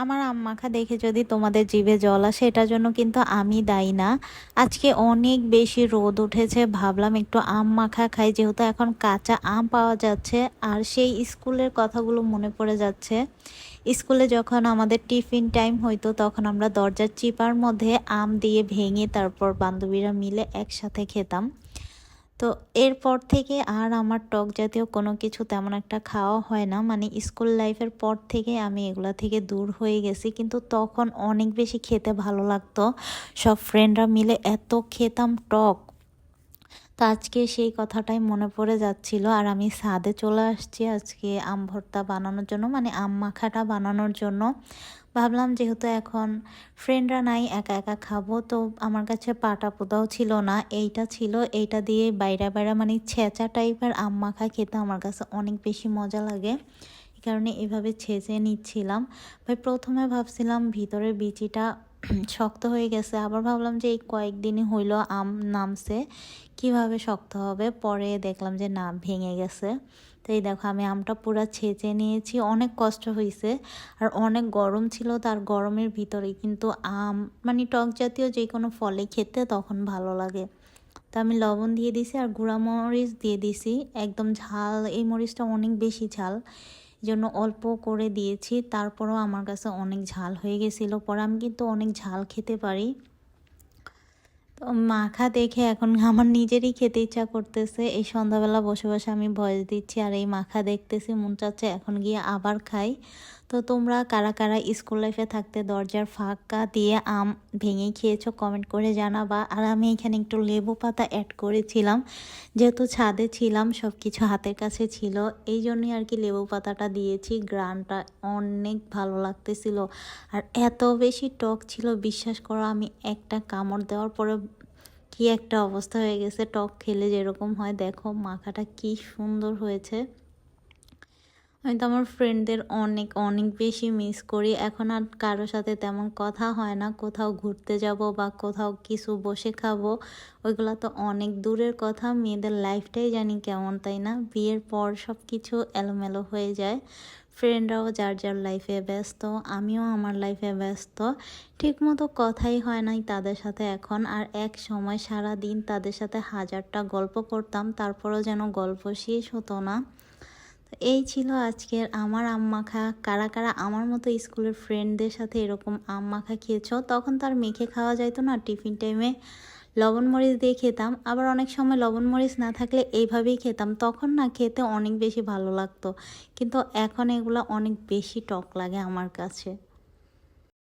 আমার আম মাখা দেখে যদি তোমাদের জিভে জল আসে, এটার জন্য কিন্তু আমি দায়ী না। আজকে অনেক বেশি রোদ উঠেছে, ভাবলাম একটু আম মাখা খাই, যেহেতু এখন কাঁচা আম পাওয়া যাচ্ছে। আর সেই স্কুলের কথাগুলো মনে পড়ে যাচ্ছে। স্কুলে যখন আমাদের টিফিন টাইম হইতো, তখন আমরা দরজার চিপার মধ্যে আম দিয়ে ভেঙে তারপর বান্ধবীরা মিলে একসাথে খেতাম। তো এরপর থেকে আর আমার টক জাতীয় কোনো কিছু তেমন একটা খাওয়া হয় না, মানে স্কুল লাইফের পর থেকে আমি এগুলা থেকে দূর হয়ে গেছি। কিন্তু তখন অনেক বেশি খেতে ভালো লাগতো, সব ফ্রেন্ডরা মিলে এত খেতাম টক। তো আজকে সেই কথাটাই মনে পড়ে যাচ্ছিল, আর আমি ছাদে চলে আসছি আজকে আম ভর্তা বানানোর জন্য, মানে আম মাখাটা বানানোর জন্য। ভাবলাম যেহেতু এখন ফ্রেন্ডরা নাই, একা একা খাবো, তো আমার কাছে পাটা পোতাও ছিল না, এইটা ছিল, এইটা দিয়ে বাইরে বাইরে মানে ছেঁচা টাইপের আম মাখা খেতে আমার কাছে অনেক বেশি মজা লাগে। এই কারণে এভাবে ছেঁচে নিচ্ছিলাম। ভাই প্রথমে ভাবছিলাম ভিতরের বিচিটা শক্ত হয়ে গেছে, আবার ভাবলাম যে এই কয়েকদিনই হইলো আম নামছে, কিভাবে শক্ত হবে, পরে দেখলাম যে না, ভেঙে গেছে। তো এই দেখো আমি আমটা পুরো ছেঁচে নিয়েছি, অনেক কষ্ট হয়েছে। আর অনেক গরম ছিল, তার গরমের ভিতরে কিন্তু আম মানে টক জাতীয় যে কোনো ফলে খেতে তখন ভালো লাগে। তো আমি লবণ দিয়ে দিছি আর গুঁড়া মরিচ দিয়ে দিছি, একদম ঝাল, এই মরিচটা অনেক বেশি ঝাল, এই জন্য অল্প করে দিয়েছি। তারপরেও আমার কাছে অনেক ঝাল হয়ে গেছিলো, পরে আমি কিন্তু অনেক ঝাল খেতে পারি। তো মাখা দেখে এখন আমার নিজেরই খেতে ইচ্ছা করতেছে। এই সন্ধ্যাবেলা বসে বসে আমি ভয়েস দিচ্ছি আর এই মাখা দেখতেছি, মন চাচ্ছে এখন গিয়ে আবার খাই। তো তোমরা কারা কারা স্কুল লাইফে থাকতে দরজার ফাঁকা দিয়ে আম ভেঙে খেয়েছো কমেন্ট করে জানাবা। আর আমি এখানে একটু লেবু পাতা অ্যাড করেছিলাম, যেহেতু ছাদে ছিলাম, সব কিছু হাতের কাছে ছিল, এই জন্যই আর কি লেবু পাতাটা দিয়েছি। গ্রানটা অনেক ভালো লাগতেছিল, আর এত বেশি টক ছিল, বিশ্বাস করো আমি একটা কামড় দেওয়ার পরে কি একটা অবস্থা হয়ে গেছে। টক খেলে যেরকম হয়, দেখো মাখাটা কি সুন্দর হয়েছে। আমি তো আমার ফ্রেন্ডদের অনেক অনেক বেশি মিস করি। এখন আর কারোর সাথে তেমন কথা হয় না, কোথাও ঘুরতে যাব বা কোথাও কিছু বসে খাবো, ওইগুলো তো অনেক দূরের কথা। মেয়েদের লাইফটাই জানি কেমন, তাই না? বিয়ের পর সব কিছু এলোমেলো হয়ে যায়, ফ্রেন্ডরাও যার যার লাইফে ব্যস্ত, আমিও আমার লাইফে ব্যস্ত, ঠিকমতো কথাই হয় নাই তাদের সাথে এখন। আর এক সময় সারা দিন তাদের সাথে হাজারটা গল্প করতাম, তারপরও যেন গল্প শেষ হতো না। এই ছিল আজকের আমার আম মাখা। কারা কারা আমার মতো স্কুলের ফ্রেন্ডদের সাথে এরকম আম মাখা খেয়েছো? তখন তার মেখে খাওয়া যাইতো না, টিফিন টাইমে লবণ মরিচ দিয়ে খেতাম, আবার অনেক সময় লবণ মরিচ না থাকলে এইভাবেই খেতাম, তখন না খেতে অনেক বেশি ভালো লাগতো। কিন্তু এখন এগুলো অনেক বেশি টক লাগে আমার কাছে।